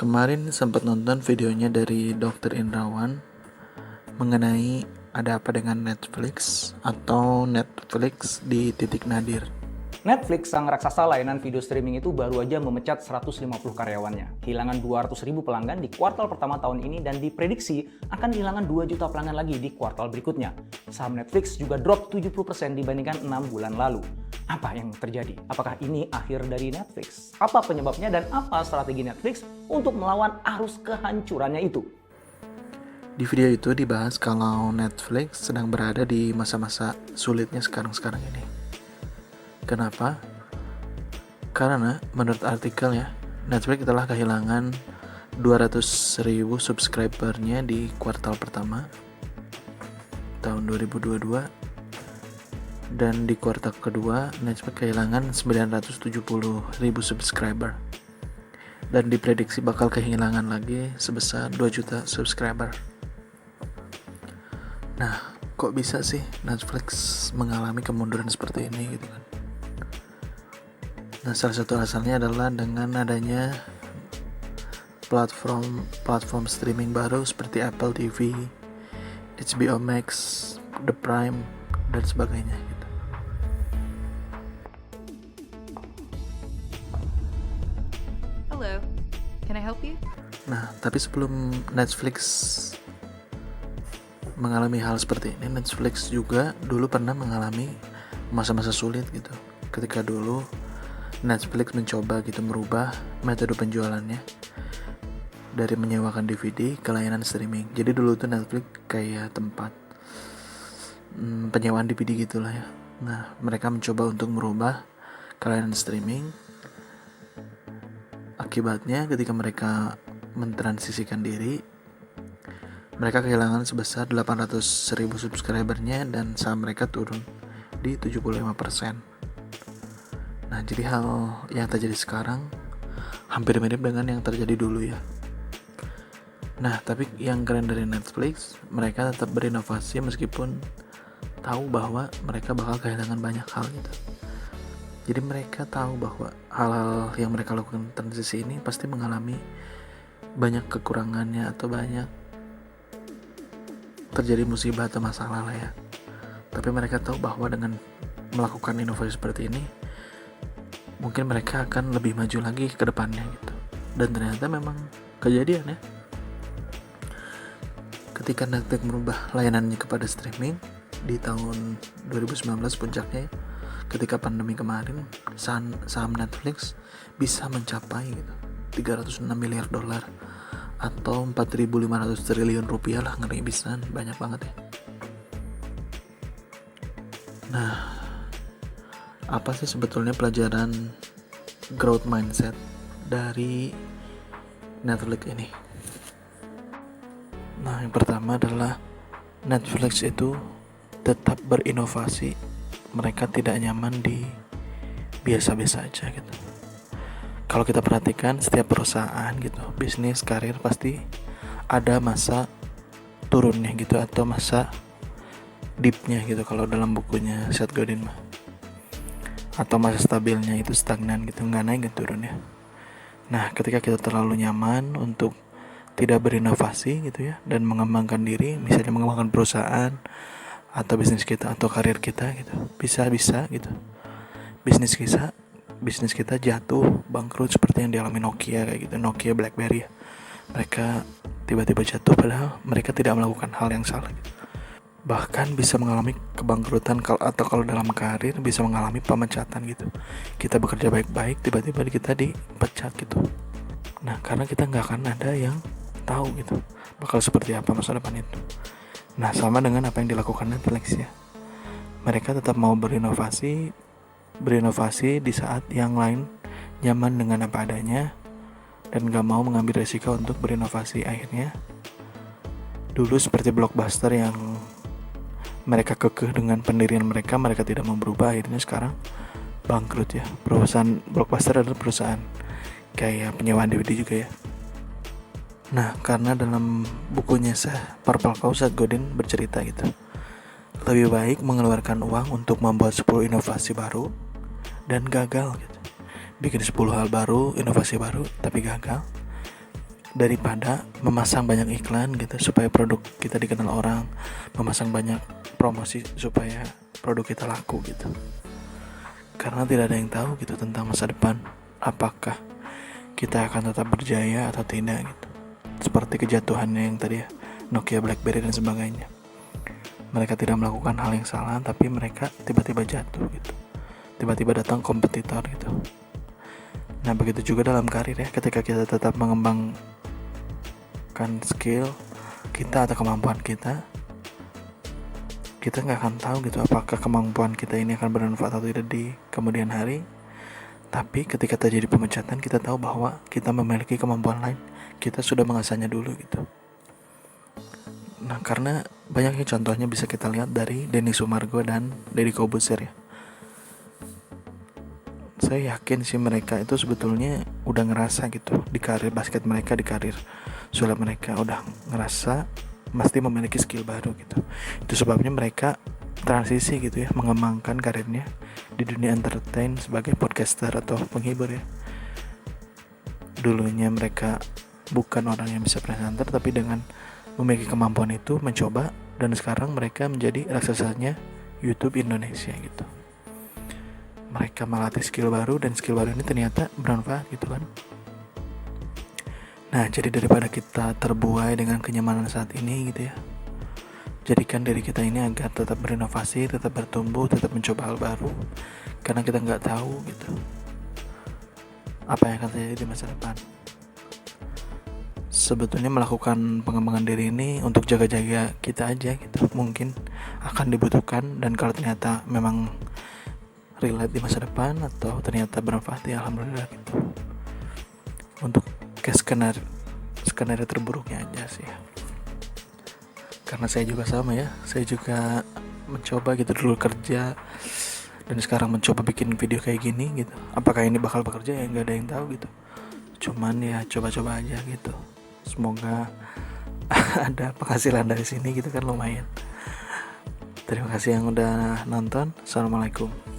Kemarin sempat nonton videonya dari Dr. Indrawan mengenai ada apa dengan Netflix atau Netflix di titik nadir. Netflix, sang raksasa layanan video streaming itu baru aja memecat 150 karyawannya. Kehilangan 200.000 pelanggan di kuartal pertama tahun ini dan diprediksi akan kehilangan 2 juta pelanggan lagi di kuartal berikutnya. Saham Netflix juga drop 70% dibandingkan 6 bulan lalu. Apa yang terjadi? Apakah ini akhir dari Netflix? Apa penyebabnya dan apa strategi Netflix untuk melawan arus kehancurannya itu? Di video itu dibahas kalau Netflix sedang berada di masa-masa sulitnya sekarang ini. Kenapa? Karena menurut artikelnya, Netflix telah kehilangan 200.000 subscribernya di kuartal pertama tahun 2022, dan di kuartal kedua Netflix kehilangan 970.000 subscriber, dan diprediksi bakal kehilangan lagi sebesar 2 juta subscriber. Nah, kok bisa sih Netflix mengalami kemunduran seperti ini gitu kan? Nah, salah satu alasannya adalah dengan adanya platform streaming baru seperti Apple TV, HBO Max, The Prime, dan sebagainya gitu. Hello, can I help you? Nah, tapi sebelum Netflix mengalami hal seperti ini, Netflix juga dulu pernah mengalami masa-masa sulit gitu. Ketika dulu Netflix mencoba gitu merubah metode penjualannya dari menyewakan DVD ke layanan streaming. Jadi dulu tuh Netflix kayak tempat penyewaan DVD gitulah ya. Nah, mereka mencoba untuk merubah ke layanan streaming. Akibatnya ketika mereka mentransisikan diri, mereka kehilangan sebesar 800.000 subscribernya dan saham mereka turun di 75%. Nah, jadi hal yang terjadi sekarang hampir mirip dengan yang terjadi dulu ya. Nah, tapi yang keren dari Netflix, mereka tetap berinovasi meskipun tahu bahwa mereka bakal kehilangan banyak hal gitu. Jadi mereka tahu bahwa hal-hal yang mereka lakukan transisi ini pasti mengalami banyak kekurangannya atau banyak terjadi musibah atau masalah lah ya. Tapi mereka tahu bahwa dengan melakukan inovasi seperti ini, mungkin mereka akan lebih maju lagi ke depannya gitu. Dan ternyata memang kejadian ya. Ketika Netflix merubah layanannya kepada streaming di tahun 2019 puncaknya ya, ketika pandemi kemarin, saham Netflix bisa mencapai gitu 306 miliar dolar atau 4.500 triliun rupiah lah, ngeri bisa, banyak banget ya. Nah, apa sih sebetulnya pelajaran growth mindset dari Netflix ini? Nah, yang pertama adalah Netflix itu tetap berinovasi. Mereka tidak nyaman di biasa-biasa aja gitu. Kalau kita perhatikan setiap perusahaan gitu, bisnis, karir pasti ada masa turunnya gitu atau masa dipnya gitu kalau dalam bukunya Seth Godin mah. Atau masa stabilnya itu stagnan gitu, nggak naik nggak turun ya. Nah, ketika kita terlalu nyaman untuk tidak berinovasi gitu ya dan mengembangkan diri, misalnya mengembangkan perusahaan atau bisnis kita atau karir kita gitu, bisa gitu bisnis kita jatuh, bangkrut seperti yang dialami Nokia kayak gitu, Nokia, BlackBerry ya. Mereka tiba-tiba jatuh padahal mereka tidak melakukan hal yang salah gitu. Bahkan bisa mengalami kebangkrutan atau kalau dalam karir bisa mengalami pemecatan gitu. Kita bekerja baik-baik, tiba-tiba kita dipecat gitu. Nah, karena kita nggak akan ada yang tahu gitu bakal seperti apa masa depan itu. Nah, sama dengan apa yang dilakukan Netflix ya. Mereka tetap mau berinovasi di saat yang lain nyaman dengan apa adanya dan gak mau mengambil resiko untuk berinovasi. Akhirnya dulu seperti Blockbuster yang mereka kekeh dengan pendirian mereka tidak mau berubah, akhirnya sekarang bangkrut ya. Perusahaan Blockbuster adalah perusahaan kayak penyewaan DVD juga ya. Nah, karena dalam bukunya Purple Cow, Seth Godin bercerita gitu, lebih baik mengeluarkan uang untuk membuat 10 inovasi baru dan gagal gitu. Bikin 10 hal baru, inovasi baru tapi gagal, daripada memasang banyak iklan gitu supaya produk kita dikenal orang, memasang banyak promosi supaya produk kita laku gitu. Karena tidak ada yang tahu gitu tentang masa depan, apakah kita akan tetap berjaya atau tidak gitu. Seperti kejatuhannya yang tadi ya, Nokia, BlackBerry dan sebagainya. Mereka tidak melakukan hal yang salah, tapi mereka tiba-tiba jatuh gitu. Tiba-tiba datang kompetitor gitu. Nah begitu juga dalam karir ya, ketika kita tetap mengembangkan skill kita atau kemampuan kita nggak akan tahu gitu apakah kemampuan kita ini akan bermanfaat atau tidak di kemudian hari. Tapi ketika terjadi pemecatan, kita tahu bahwa kita memiliki kemampuan lain, kita sudah mengasahnya dulu gitu. Nah karena banyaknya contohnya bisa kita lihat dari Denny Sumargo dan Deddy Corbuzier ya. Saya yakin sih mereka itu sebetulnya udah ngerasa gitu di karir basket mereka, di karir sulap mereka udah ngerasa mesti memiliki skill baru gitu. Itu sebabnya mereka transisi gitu ya, mengembangkan karirnya di dunia entertain sebagai podcaster atau penghibur ya. Dulunya mereka bukan orang yang bisa presenter, tapi dengan memiliki kemampuan itu mencoba, dan sekarang mereka menjadi raksasanya YouTube Indonesia gitu. Mereka melatih skill baru, dan skill baru ini ternyata bermanfaat gitu kan. Nah jadi daripada kita terbuai dengan kenyamanan saat ini gitu ya, jadikan diri kita ini agar tetap berinovasi, tetap bertumbuh, tetap mencoba hal baru. Karena kita gak tahu gitu apa yang akan terjadi di masa depan. Sebetulnya melakukan pengembangan diri ini untuk jaga-jaga kita aja gitu, mungkin akan dibutuhkan. Dan kalau ternyata memang relate di masa depan atau ternyata bermanfaat, ya alhamdulillah gitu. Untuk ke skenario terburuknya aja sih ya. Karena saya juga sama ya, saya juga mencoba gitu dulu kerja, dan sekarang mencoba bikin video kayak gini gitu. Apakah ini bakal bekerja ya nggak ada yang tahu gitu. Cuman ya coba-coba aja gitu. Semoga ada penghasilan dari sini gitu kan, lumayan. Terima kasih yang udah nonton. Assalamualaikum.